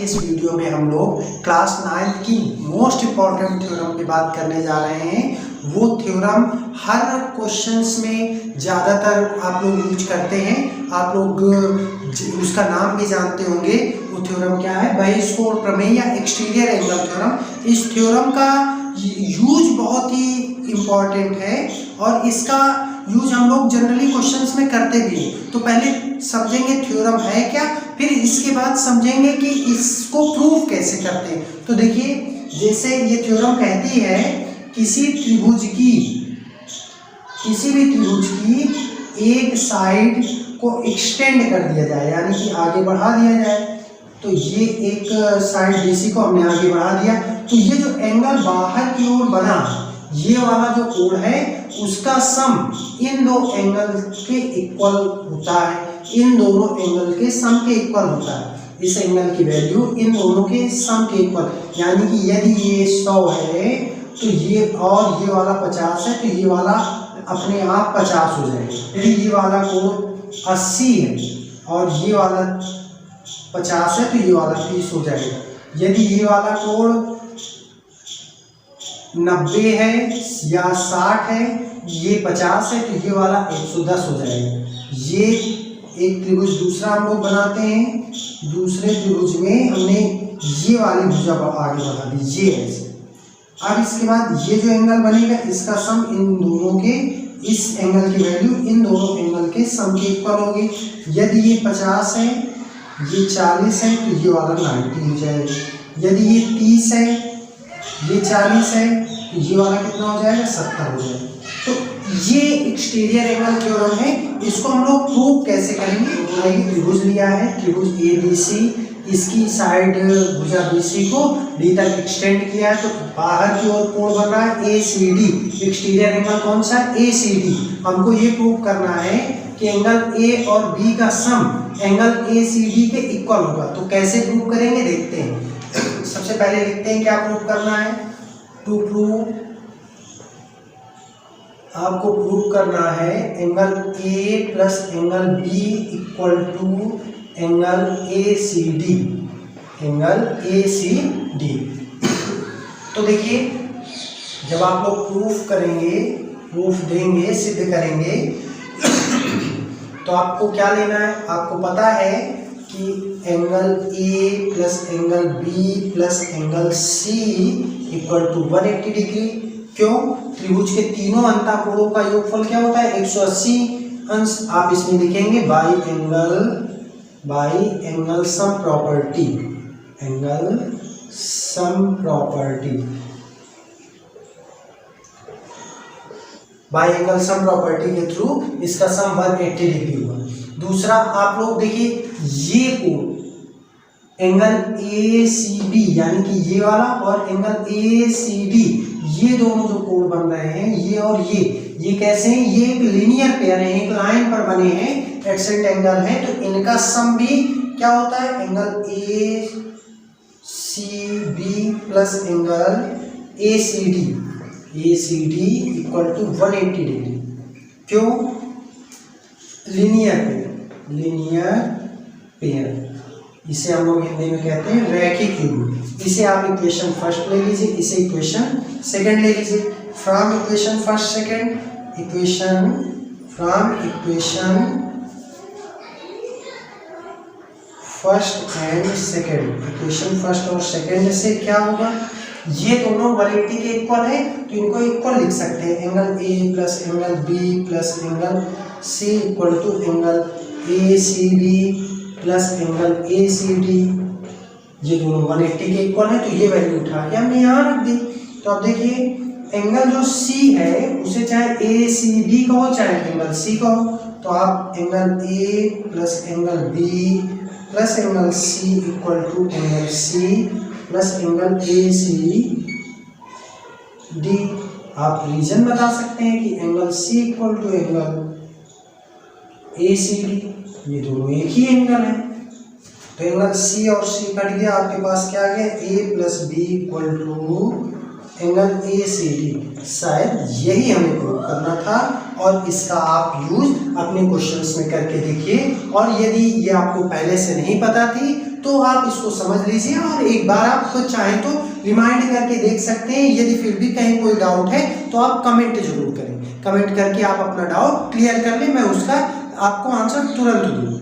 की इस वीडियो में हम लोग क्लास 9 की मोस्ट इम्पॉर्टेंट थ्योरम की बात करने जा रहे हैं। वो थ्योरम हर क्वेश्चंस में ज़्यादातर आप लोग यूज करते हैं, आप लोग उसका नाम भी जानते होंगे। वो थ्योरम क्या है? बहिष्कोण प्रमेय या एक्सटीरियर एंगल थ्योरम। इस थ्योरम का यूज बहुत ही इम्पॉर्टेंट है और इसका यूज हम लोग जनरली क्वेश्चंस में करते भी हैं। तो पहले समझेंगे थ्योरम है क्या, फिर इसके बाद समझेंगे कि इसको प्रूव कैसे करते हैं। तो देखिए, जैसे ये थ्योरम कहती है किसी भी त्रिभुज की एक साइड को एक्सटेंड कर दिया जाए, यानी कि आगे बढ़ा दिया जाए। तो ये एक साइड BC को हमने आगे बढ़ा दिया, तो ये जो एंगल बाहर की ओर बना, ये वाला जो कोण है उसका सम इन दो एंगल के इक्वल होता है। इन दोनों एंगल के सम के इक्वल होता है। इस एंगल की वैल्यू इन दोनों के सम के इक्वल, यानी कि यदि ये 100 है तो ये और ये वाला 50 है, तो ये वाला अपने आप 50 हो जाएगा। यदि ये वाला कोण 80 है और ये वाला 50 है तो ये वाला 30 हो जाएगा। यदि ये वाला कोण 90 है या 60 है, ये 50 है तो ये वाला 110 हो जाएगा। ये एक त्रिभुज दूसरा हम लोग बनाते हैं। दूसरे त्रिभुज में हमने ये वाली भुजा आगे बढ़ा दी, ये ऐसे। अब इसके बाद ये जो एंगल बनेगा इसका सम इन दोनों के, इस एंगल की वैल्यू इन दोनों एंगल के सम के इक्वल होगी। यदि ये 50 है, ये 40 है तो ये वाला 90 हो जाएगा। यदि ये 30 है, ये 40 है तो ये वाला कितना हो जाएगा? 70 हो जाएगा। तो ये एक्सटीरियर एंगल थ्योरम है। इसको हम लोग प्रूव कैसे करेंगे? त्रिभुज लिया है, त्रिभुज ABC, इसकी साइड भुजा BC को D तक एक्सटेंड किया है, तो बाहर की ओर कोण बन रहा है ACD। एक्सटीरियर एंगल कौन सा है? ACD। हमको ये प्रूव करना है कि एंगल A और B का सम एंगल ACD के इक्वल होगा। तो कैसे प्रूव करेंगे देखते हैं। सबसे पहले लिखते हैं क्या प्रूव करना है। टू प्रूव, आपको प्रूव करना है angle A plus angle B equal to angle ACD। Angle ACD। तो देखिए, जब आप लोग प्रूफ करेंगे, प्रूफ देंगे, सिद्ध करेंगे, तो आपको क्या लेना है? आपको पता है कि angle A plus angle B plus angle C equal to 180 degree. क्यों? त्रिभुज के तीनों अंतःकोणों का योगफल क्या होता है? 180 अंश। आप इसमें लिखेंगे by angle sum property. Angle sum property, by angle sum property के थ्रू इसका सम 180 डिग्री हुआ। दूसरा, आप लोग देखिए, ये कोण एंगल ACB यानी कि ये वाला और एंगल ACD, ये दोनों जो कोण बन रहे हैं, ये और ये कैसे हैं? ये एक लीनियर पेयर है, एक लाइन पर बने हैं, एडसेंट एंगल है, तो इनका सम भी क्या होता है? Angle ACB plus angle ACD equal to 180 degree. क्यों? Linear pair. इसे हम लोग हिंदी में कहते हैं रैखिक युग्म। इसे आप इक्वेशन फर्स्ट ले लीजिए, इसे इक्वेशन सेकंड ले लीजिए। From equation first second, equation first and second, equation first और सेकंड से क्या होगा? ये दोनों 180 के इक्वल है, तो इनको इक्वल लिख सकते हैं। Angle A plus angle B plus angle C equal to angle ACB plus angle ACD। ये दोनों 180 के इक्वल है, तो ये वैल्यू उठा के हमने यहाँ रख दी। तो अब देखिए, एंगल जो C है उसे चाहे ACB का हो चाहे एंगल C का हो, तो आप angle A plus angle B plus angle C equal to angle C plus angle ACD। आप रीजन बता सकते हैं कि angle C equal to angle ACD, ये दोनों एक ही एंगल है। तो एंगल C और C कट गया, आपके पास क्या आ गया? A plus B equal to angle ACD, शायद यही हमें प्रूव करना था और इसका आप यूज अपने क्वेश्चंस में करके देखिए। और यदि ये आपको पहले से नहीं पता थी तो आप इसको समझ लीजिए और एक बार आप चाहें तो रिमाइंड करके देख सकते हैं। यदि फिर भी कहीं कोई डाउट है तो आप कमेंट जरूर करें, कमेंट करके आप अपना डाउट क्लियर कर लें, मैं उसका आपको आंसर तुरंत दूँ।